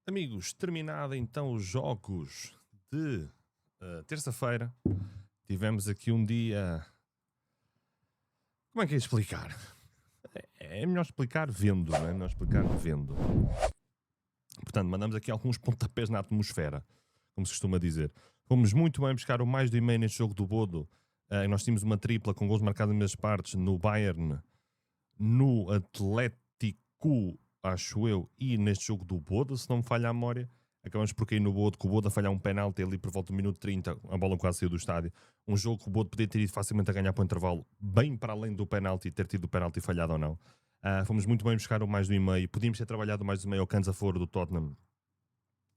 Amigos, terminada então os jogos de terça-feira, tivemos aqui um dia. Como é que é explicar? É melhor explicar vendo, não é? Melhor explicar vendo. Portanto, mandamos aqui alguns pontapés na atmosfera, como se costuma dizer. Fomos muito bem buscar o mais do e-mail neste jogo do Bodo. Nós tínhamos uma tripla com gols marcados nas partes no Bayern, no Atlético, acho eu, e neste jogo do Bodo, se não me falha a memória. Acabamos por cair no Bodo, com o Bodo a falhar um penalti ali por volta do minuto 30, a bola quase saiu do estádio. Um jogo que o Bodo podia ter ido facilmente a ganhar para o intervalo, bem para além do penalti, ter tido o penalti falhado ou não. Fomos muito bem buscar o mais do e-mail. Podíamos ter trabalhado mais do meio ao Canzaforo do Tottenham.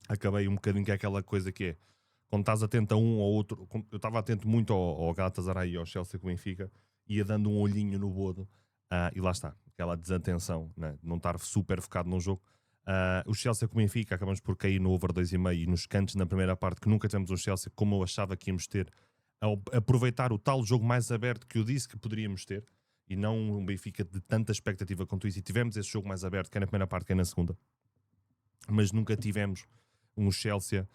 Acabei um bocadinho que é aquela coisa que é, quando estás atento a um ou outro, eu estava atento muito ao Galatasaray e ao Chelsea com o Benfica, ia dando um olhinho no Bodo, e lá está, aquela desatenção, né? Não estar super focado num jogo. O Chelsea com o Benfica, acabamos por cair no over 2,5 e nos cantos na primeira parte, que nunca tivemos um Chelsea como eu achava que íamos ter, a aproveitar o tal jogo mais aberto que eu disse que poderíamos ter, e não um Benfica de tanta expectativa quanto isso, e tivemos esse jogo mais aberto, quer na primeira parte, quer na segunda, mas nunca tivemos um Chelsea,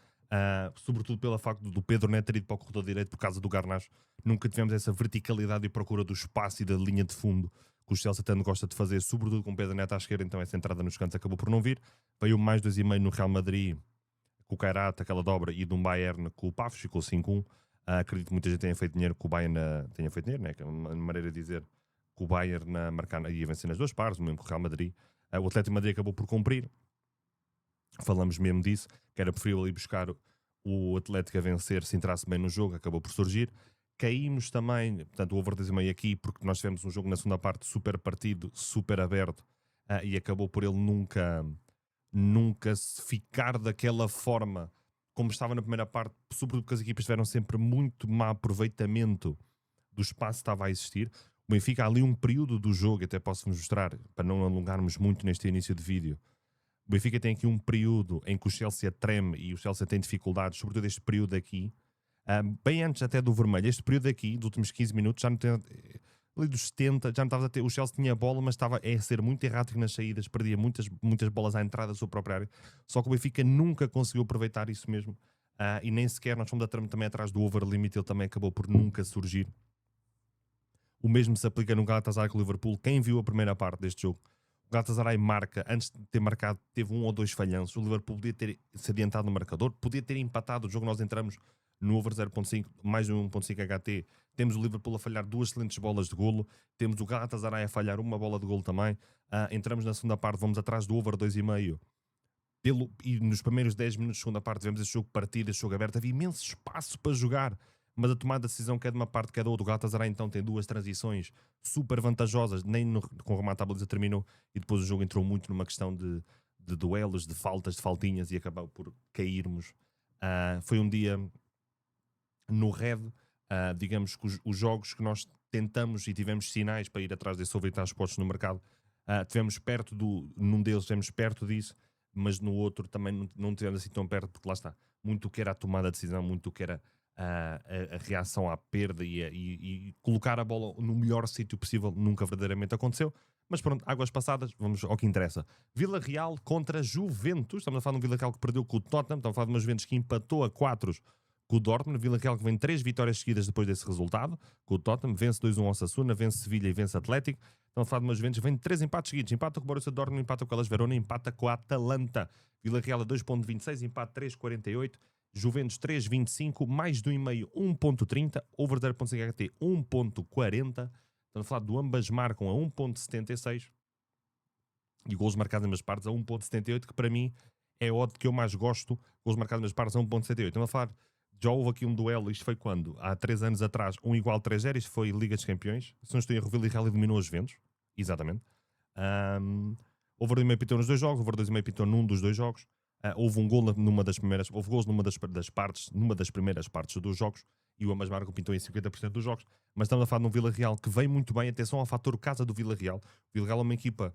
sobretudo pelo facto do Pedro Neto ter ido para o corredor direito por causa do Garnacho. Nunca tivemos essa verticalidade e procura do espaço e da linha de fundo que o Chelsea tanto gosta de fazer, sobretudo com o Pedro Neto à esquerda, então essa entrada nos cantos acabou por não vir. Veio mais 2,5 no Real Madrid, com o Kairat, aquela dobra, e de um Bayern com o Pafos, ficou 5-1. Acredito que muita gente tenha feito dinheiro, que o Bayern tenha feito dinheiro, né? Que é uma maneira de dizer que o Bayern ia vencer nas duas partes, mesmo com o Real Madrid. O Atlético de Madrid acabou por cumprir. Falamos mesmo disso, que era preferível ali buscar o Atlético a vencer se entrasse bem no jogo, acabou por surgir. Caímos também, portanto, o over 2,5 aqui, porque nós tivemos um jogo na segunda parte super partido, super aberto, e acabou por ele nunca se ficar daquela forma como estava na primeira parte, sobretudo porque as equipas tiveram sempre muito má aproveitamento do espaço que estava a existir. O Benfica, ali um período do jogo, até posso-vos mostrar, para não alongarmos muito neste início de vídeo. O Benfica tem aqui um período em que o Chelsea treme e o Chelsea tem dificuldades, sobretudo este período aqui, bem antes até do vermelho. Este período aqui, dos últimos 15 minutos, já não tem, ali dos 70, já não estava a ter. O Chelsea tinha a bola, mas estava a ser muito errático nas saídas, perdia muitas bolas à entrada da sua própria área. Só que o Benfica nunca conseguiu aproveitar isso mesmo, e nem sequer nós fomos também atrás do over limit, ele também acabou por nunca surgir. O mesmo se aplica no Galatasaray com o Liverpool. Quem viu a primeira parte deste jogo, o Galatasaray marca, antes de ter marcado, teve um ou dois falhanços. O Liverpool podia ter se adiantado no marcador, podia ter empatado o jogo. Nós entramos no over 0.5, mais de 1.5 HT. Temos o Liverpool a falhar duas excelentes bolas de golo. Temos o Galatasaray a falhar uma bola de golo também. Entramos na segunda parte, vamos atrás do over 2,5. E nos primeiros 10 minutos da segunda parte vemos este jogo partido, este jogo aberto. Havia imenso espaço para jogar, mas a tomada de decisão que é de uma parte que é da outra. O Galatasaray então tem duas transições super vantajosas, nem com o remate à baliza terminou, e depois o jogo entrou muito numa questão de duelos, de faltas, de faltinhas, e acabou por cairmos. Foi um dia no red, digamos que os jogos que nós tentamos e tivemos sinais para ir atrás desse over e estar expostos no mercado, tivemos perto num deles tivemos perto disso, mas no outro também não tivemos assim tão perto, porque lá está, muito o que era a tomada de decisão, muito o que era a reação à perda e colocar a bola no melhor sítio possível nunca verdadeiramente aconteceu. Mas pronto, águas passadas, vamos ao que interessa. Vila Real contra Juventus. Estamos a falar de um Vila Real que perdeu com o Tottenham, estamos a falar de uma Juventus que empatou a 4 com o Dortmund. Vila Real que vem 3 vitórias seguidas depois desse resultado, com o Tottenham, vence 2-1 ao Osasuna, vence Sevilha e vence Atlético. Estamos a falar de uma Juventus que vem 3 empates seguidos, empata com o Borussia Dortmund, empata com o Hellas Verona, empata com a Atalanta. Vila Real a 2.26, empate 3.48, Juventus 3.25, mais do e-mail 1.30, over 0.5 HT 1.40. Estamos a falar do ambas marcam a 1.76 e gols marcados em ambas partes a 1.78, que para mim é o odd que eu mais gosto. Gols marcados em ambas partes a 1.78. Estamos a falar, já houve aqui um duelo, isto foi quando? Há 3 anos atrás, um igual 3-0, isto foi Liga dos Campeões. Se não estou em erro, o Vila Real eliminou os Juventus, exatamente. Over 2,5 pitou nos dois jogos, over 2,5 pitou num dos dois jogos. Houve um gol houve gols numa das primeiras partes dos jogos, e o ambas marcam pintou em 50% dos jogos. Mas estamos a falar de um Vila Real que vem muito bem. Atenção ao fator casa do Vila Real. O Vila Real é uma equipa,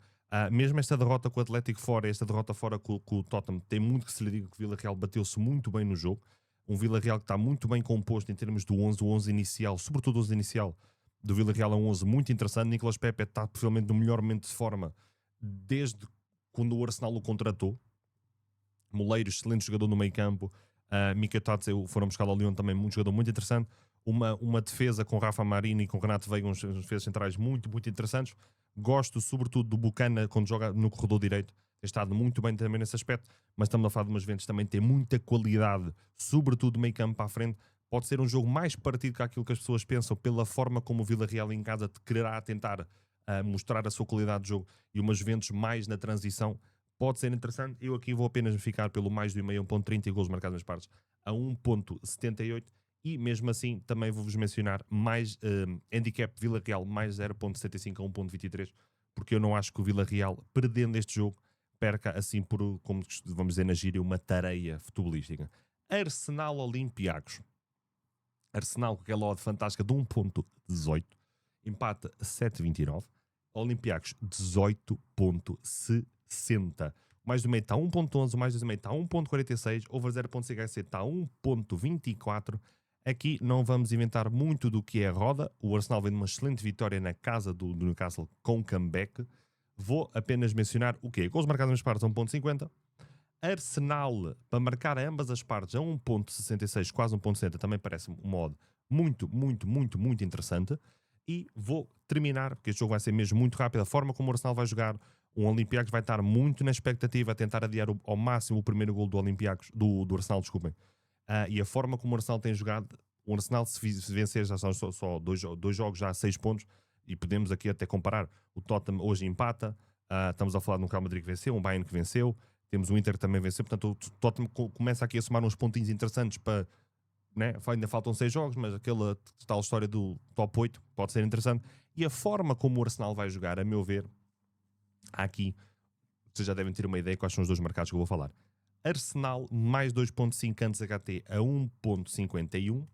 mesmo esta derrota com o Atlético fora, esta derrota fora com o Tottenham, tem muito que se lhe diga que o Vila Real bateu-se muito bem no jogo. Um Vila Real que está muito bem composto em termos do 11, o 11 inicial, sobretudo o 11 inicial do Vila Real é um 11 muito interessante. Nicolas Pepe está possivelmente no melhor momento de forma desde quando o Arsenal o contratou. Moleiro, excelente jogador no meio campo. Mika Totze foram buscar ao Lyon também, um jogador muito interessante. Uma defesa com Rafa Marini e com Renato Veiga, uns defesas centrais muito, muito interessantes. Gosto sobretudo do Bucana quando joga no corredor direito. Tem estado muito bem também nesse aspecto, mas estamos a falar de umas Juventus também tem muita qualidade, sobretudo meio campo para a frente. Pode ser um jogo mais partido que aquilo que as pessoas pensam, pela forma como o Vila Real em casa te quererá tentar mostrar a sua qualidade de jogo, e umas Juventus mais na transição. Pode ser interessante. Eu aqui vou apenas ficar pelo mais do e-mail, 1.30 e gols marcados nas partes a 1.78. E mesmo assim também vou-vos mencionar mais handicap Vila Real mais 0.75 a 1.23, porque eu não acho que o Vila Real, perdendo este jogo, perca assim por, como vamos dizer na gíria, uma tareia futebolística. Arsenal Olympiacos. Arsenal com aquela odd fantástica de 1.18, empata 7.29. Olympiacos 18.60. Mais do meio está 1.11, mais do meio está 1.46, over 0.5 está 1.24. Aqui não vamos inventar muito do que é a roda. O Arsenal vem de uma excelente vitória na casa do Newcastle com comeback. Vou apenas mencionar o quê? Gols marcados nas partes a 1.50. Arsenal para marcar a ambas as partes a 1.66, quase 1.60, também parece um modo muito, muito, muito, muito interessante. E vou terminar, porque este jogo vai ser mesmo muito rápido, a forma como o Arsenal vai jogar. O Olympiacos vai estar muito na expectativa a tentar adiar ao máximo o primeiro gol do Olympiacos, do Arsenal, desculpem. E a forma como o Arsenal tem jogado, o Arsenal se vencer já são só dois jogos já a 6 pontos, e podemos aqui até comparar. O Tottenham hoje empata, estamos a falar de um Real Madrid que venceu, um Bayern que venceu, temos o Inter que também venceu, portanto o Tottenham começa aqui a somar uns pontinhos interessantes para, né? Ainda faltam 6 jogos, mas aquela tal história do top 8 pode ser interessante. E a forma como o Arsenal vai jogar, a meu ver, aqui vocês já devem ter uma ideia quais são os dois mercados que eu vou falar. Arsenal mais 2.5 cantos HT a 1.51.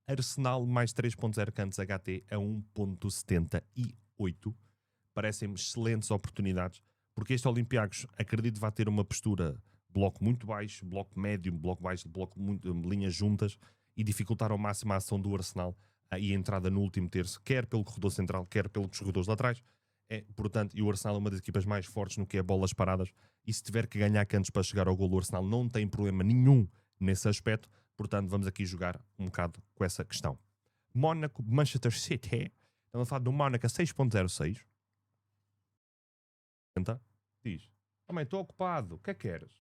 Arsenal mais 3.0 cantos HT a 1.78. Parecem-me excelentes oportunidades, porque este Olympiacos, acredito, vai ter uma postura bloco muito baixo, bloco médio, bloco baixo, bloco muito, linhas juntas, e dificultar ao máximo a ação do Arsenal e a entrada no último terço, quer pelo corredor central, quer pelos corredores laterais. Portanto, e o Arsenal é uma das equipas mais fortes no que é bolas paradas, e se tiver que ganhar cantos para chegar ao gol, o Arsenal não tem problema nenhum nesse aspecto. Portanto, vamos aqui jogar um bocado com essa questão. Mónaco, Manchester City. Estamos a falar do Mónaco a 6.06. Diz: oh, mãe, estou ocupado, o que é que queres?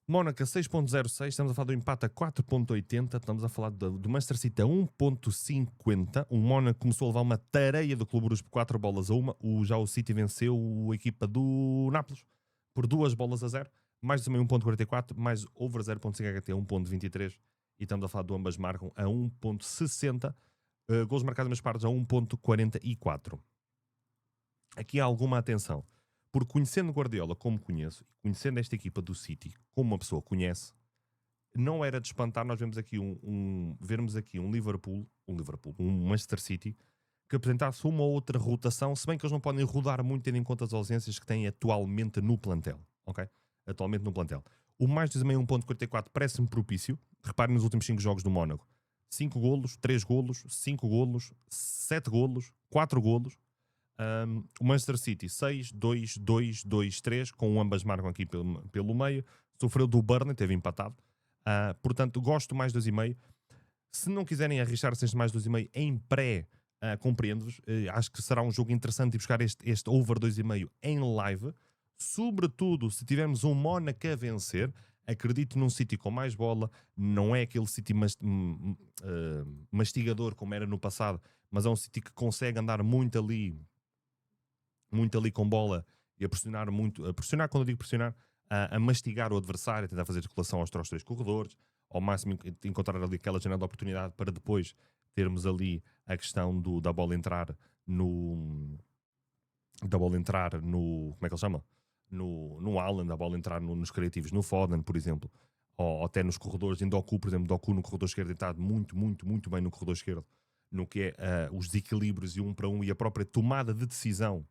Mónaco a 6.06, estamos a falar do empate a 4.80, estamos a falar do Manchester City a 1.50. O Mónaco começou a levar uma tareia do Clube Bruges por 4 bolas a 1. Já o City venceu a equipa do Nápoles por 2 bolas a 0. Mais também 1.44, mais over 0.5 HT a 1.23. E estamos a falar do ambas marcam a 1.60. Gols marcados nas partes a 1.44. Aqui há alguma atenção. Porque conhecendo Guardiola como conheço, conhecendo esta equipa do City como uma pessoa conhece, não era de espantar nós vermos aqui vermos aqui um Manchester City que apresentasse uma ou outra rotação, se bem que eles não podem rodar muito tendo em conta as ausências que têm atualmente no plantel, ok? Atualmente no plantel. O mais de 1.44 parece-me propício. Reparem nos últimos 5 jogos do Mónaco. 5 golos, 3 golos, 5 golos, 7 golos, 4 golos. O Manchester City 6, 2, 2, 2, 3, com ambas marcam aqui pelo meio. Sofreu do Burnley, teve empatado. Portanto, gosto mais 2,5. Se não quiserem arriscar-se mais 2,5 em pré, compreendo-vos. Acho que será um jogo interessante e buscar este over 2,5 em live. Sobretudo se tivermos um Mónaco a vencer. Acredito num City com mais bola. Não é aquele City mastigador como era no passado, mas é um City que consegue andar muito ali com bola e a pressionar muito, quando eu digo pressionar, a mastigar o adversário, a tentar fazer circulação aos 3 corredores, ao máximo encontrar ali aquela janela de oportunidade para depois termos ali a questão da bola entrar no como é que ele chama? no Haaland, a bola entrar nos criativos, no Foden, por exemplo, ou até nos corredores, em Doku, por exemplo, Doku no corredor esquerdo está muito, muito, muito bem no corredor esquerdo, no que é os desequilíbrios e 1 para 1 e a própria tomada de decisão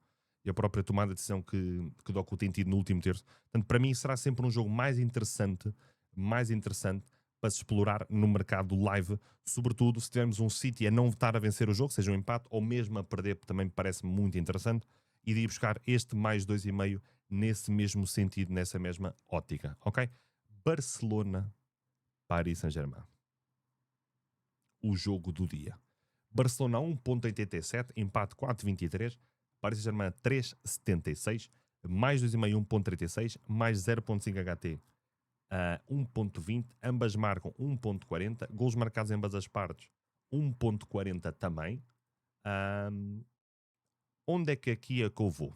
que Doku tem tido no último terço. Portanto, para mim será sempre um jogo mais interessante para se explorar no mercado live, sobretudo se tivermos um City a não estar a vencer o jogo, seja um empate ou mesmo a perder, também me parece muito interessante, e de ir buscar este mais 2,5 nesse mesmo sentido, nessa mesma ótica, ok? Barcelona, Paris Saint-Germain. O jogo do dia. Barcelona 1.87, empate 4.23, Paris Saint-Germain 3.76, mais 2,5 1.36, mais 0.5 HT 1.20, ambas marcam 1.40, gols marcados em ambas as partes 1.40 também. Onde é que aqui é que eu vou?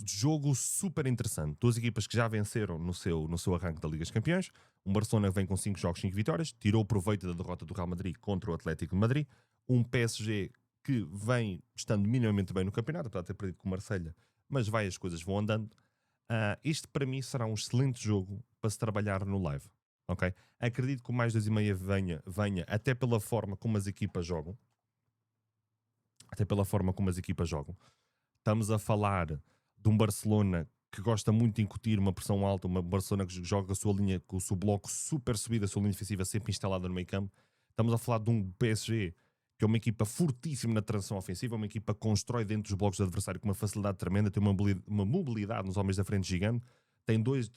Jogo super interessante. Duas equipas que já venceram no seu arranque da Liga dos Campeões. Um Barcelona vem com 5 jogos, 5 vitórias, tirou proveito da derrota do Real Madrid contra o Atlético de Madrid. Um PSG que vem estando minimamente bem no campeonato, apesar de ter perdido com o Marselha, mas as coisas vão andando. Isto para mim será um excelente jogo para se trabalhar no live. Okay? Acredito que o mais 2,5 venha até pela forma como as equipas jogam. Estamos a falar de um Barcelona que gosta muito de incutir uma pressão alta, uma Barcelona que joga a sua linha com o seu bloco super subido, a sua linha defensiva sempre instalada no meio campo. Estamos a falar de um PSG que é uma equipa fortíssima na transição ofensiva, uma equipa que constrói dentro dos blocos do adversário com uma facilidade tremenda, tem uma mobilidade nos homens da frente gigante, tem dois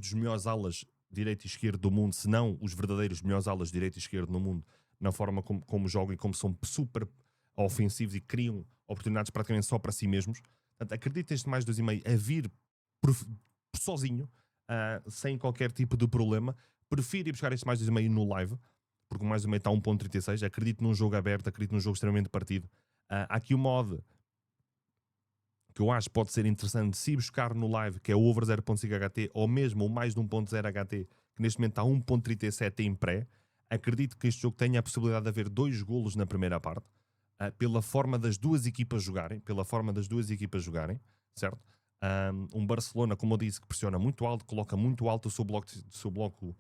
dos melhores alas direito e esquerdo do mundo, se não os verdadeiros melhores alas direito e esquerdo no mundo, na forma como jogam e como são super ofensivos e criam oportunidades praticamente só para si mesmos. Portanto, acredito neste mais 2,5 a vir sozinho, sem qualquer tipo de problema. Prefiro ir buscar este mais 2,5 no live, porque o mais 2,5 está a 1.36. Acredito num jogo aberto, acredito num jogo extremamente partido. Há aqui uma odd que eu acho que pode ser interessante se buscar no live, que é o over 0.5 HT, ou mesmo o mais de 1.0 HT, que neste momento está a 1.37 em pré. Acredito que este jogo tenha a possibilidade de haver 2 golos na primeira parte, pela forma das duas equipas jogarem, certo? Um Barcelona, como eu disse, que pressiona muito alto, coloca muito alto o seu bloco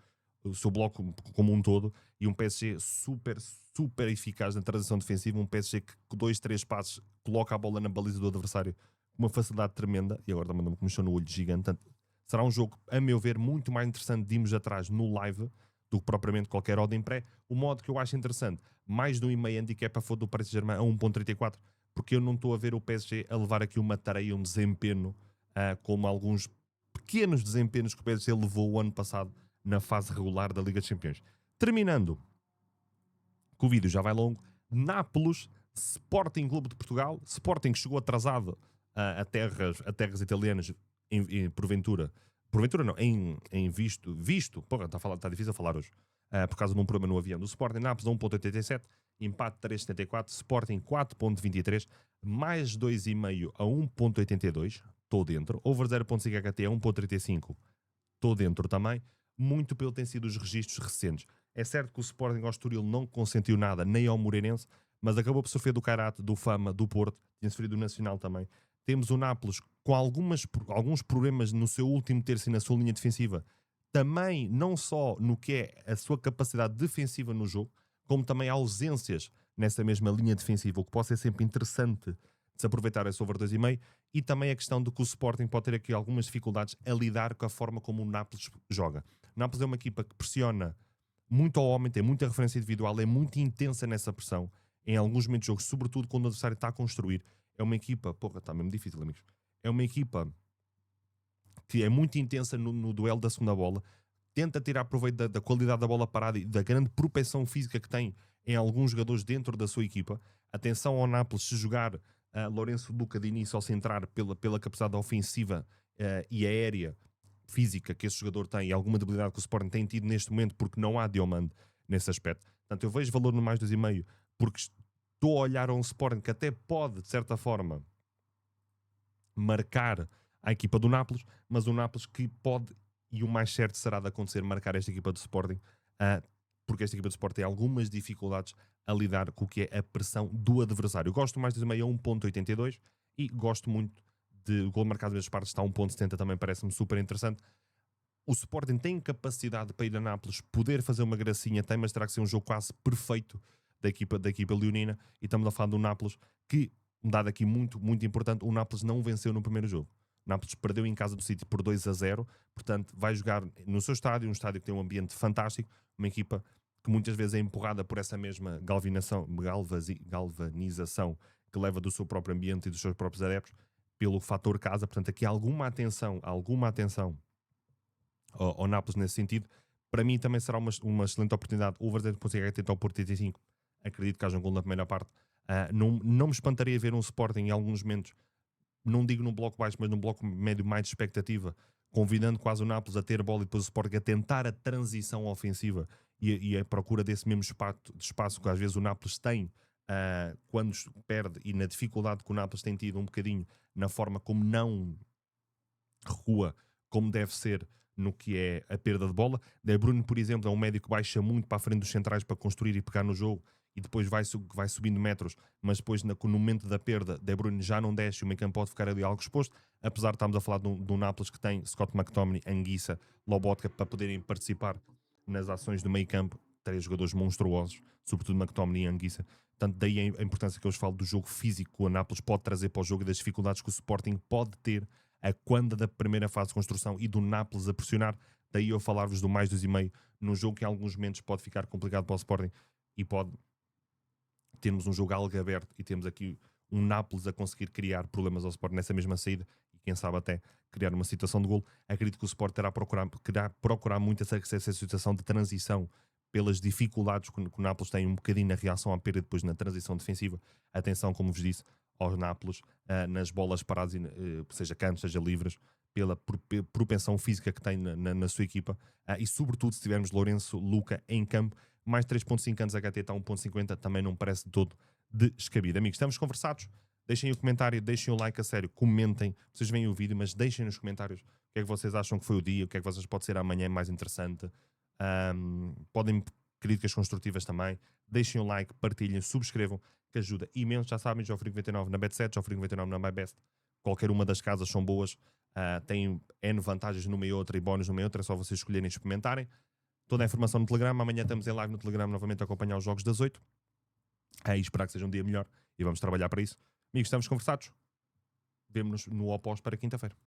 como um todo, e um PSG super, super eficaz na transição defensiva, um PSG que com 2, 3 passos coloca a bola na baliza do adversário com uma facilidade tremenda, e agora também me começou no olho gigante. Portanto, será um jogo, a meu ver, muito mais interessante de irmos atrás no live do que propriamente qualquer odd em pré. O modo que eu acho interessante, mais de 1,5 handicap a favor do Paris Saint-Germain a 1.34, porque eu não estou a ver o PSG a levar aqui uma tareia, um desempenho, como alguns pequenos desempenhos que o PSG levou o ano passado na fase regular da Liga dos Campeões. Terminando, que o vídeo já vai longo, Nápoles, Sporting Clube de Portugal. Sporting chegou atrasado a terras italianas, porventura não, visto, porra, está difícil a falar hoje, por causa de um problema no avião do Sporting. Nápoles 1.87, empate 3.74, Sporting 4.23, mais 2,5 a 1.82, estou dentro, over 0.5 HT a 1.35, estou dentro também, muito pelo tem sido os registros recentes. É certo que o Sporting ao Estoril não consentiu nada, nem ao Moreirense, mas acabou por sofrer do Karate, do Fama, do Porto, tinha sofrido do Nacional também. Temos o Nápoles com alguns problemas no seu último terço e na sua linha defensiva, também não só no que é a sua capacidade defensiva no jogo, como também ausências nessa mesma linha defensiva, o que pode ser sempre interessante de se aproveitar esse over 2,5, e também a questão de que o Sporting pode ter aqui algumas dificuldades a lidar com a forma como o Nápoles joga. O Nápoles é uma equipa que pressiona muito ao homem, tem muita referência individual, é muito intensa nessa pressão, em alguns momentos de jogo, sobretudo quando o adversário está a construir. É uma equipa, está mesmo difícil, amigos. É uma equipa que é muito intensa no duelo da segunda bola, tenta tirar proveito da qualidade da bola parada e da grande propensão física que tem em alguns jogadores dentro da sua equipa. Atenção ao Nápoles, se jogar Lourenço Luca de início ao centrar pela capacidade ofensiva e aérea física que esse jogador tem, e alguma debilidade que o Sporting tem tido neste momento, porque não há Diomande nesse aspecto. Portanto, eu vejo valor no mais 2,5, porque estou a olhar a um Sporting que até pode, de certa forma, marcar a equipa do Nápoles, mas o Nápoles que pode, e o mais certo será de acontecer, marcar esta equipa do Sporting, porque esta equipa do Sporting tem algumas dificuldades a lidar com o que é a pressão do adversário. Eu gosto mais de 2,5 a 1.82, E gosto muito o gol marcado vezes partes, está a 1.70, também parece-me super interessante. O Sporting tem capacidade para ir a Nápoles, poder fazer uma gracinha, tem, mas terá que ser um jogo quase perfeito da equipa leonina. E estamos a falar do Nápoles, que, um dado aqui muito, muito importante, o Nápoles não venceu no primeiro jogo. O Nápoles perdeu em casa do City por 2-0, portanto vai jogar no seu estádio, um estádio que tem um ambiente fantástico, uma equipa que muitas vezes é empurrada por essa mesma galvanização que leva do seu próprio ambiente e dos seus próprios adeptos, pelo fator casa. Portanto, aqui alguma atenção ao Nápoles nesse sentido. Para mim também será uma excelente oportunidade. O Wolverhampton consegue tentar por 85. Acredito que haja um gol na primeira parte. Não me espantaria ver um Sporting em alguns momentos, não digo num bloco baixo, mas num bloco médio mais de expectativa, convidando quase o Nápoles a ter bola e depois o Sporting a tentar a transição ofensiva e a procura desse mesmo espaço que às vezes o Nápoles tem quando perde, e na dificuldade que o Nápoles tem tido um bocadinho na forma como não recua como deve ser no que é a perda de bola. De Bruyne, por exemplo, é um médio que baixa muito para a frente dos centrais para construir e pegar no jogo, e depois vai subindo metros, mas depois no momento da perda, De Bruyne já não desce e o meio campo pode ficar ali algo exposto, apesar de estarmos a falar do Nápoles que tem Scott McTominay, Anguissa, Lobotka para poderem participar nas ações do meio campo, 3 jogadores monstruosos, sobretudo McTominay e Anguissa. Portanto, daí a importância que eu vos falo do jogo físico que o Nápoles pode trazer para o jogo e das dificuldades que o Sporting pode ter a quando da primeira fase de construção e do Nápoles a pressionar. Daí eu falar-vos do mais 2,5 num jogo que em alguns momentos pode ficar complicado para o Sporting e pode termos um jogo algo aberto e temos aqui um Nápoles a conseguir criar problemas ao Sporting nessa mesma saída e quem sabe até criar uma situação de golo. Acredito que o Sporting terá procurar muito essa situação de transição pelas dificuldades que o Nápoles tem um bocadinho na reação à perda e depois na transição defensiva. Atenção, como vos disse, aos Nápoles nas bolas paradas, seja cantos, seja livres, pela propensão física que tem na sua equipa e sobretudo se tivermos Lourenço, Luca em campo, mais 3.5 anos HT está 1.50, também não parece de todo descabido. Amigos, estamos conversados? Deixem o comentário, deixem o like, a sério, comentem, vocês veem o vídeo, mas deixem nos comentários o que é que vocês acham que foi o dia, o que é que vocês pode ser amanhã mais interessante. Podem críticas construtivas também, deixem o like, partilhem, subscrevam, que ajuda imenso. Já sabem, Jofrigo 99 na Bet7, Jofrigo 99 na MyBest, qualquer uma das casas são boas, tem N vantagens numa e outra e bónus numa e outra, é só vocês escolherem e experimentarem. Toda a informação no Telegram, amanhã estamos em live no Telegram novamente a acompanhar os jogos das 8, aí esperar que seja um dia melhor e vamos trabalhar para isso. Amigos, estamos conversados, vemo-nos no oposto para quinta-feira.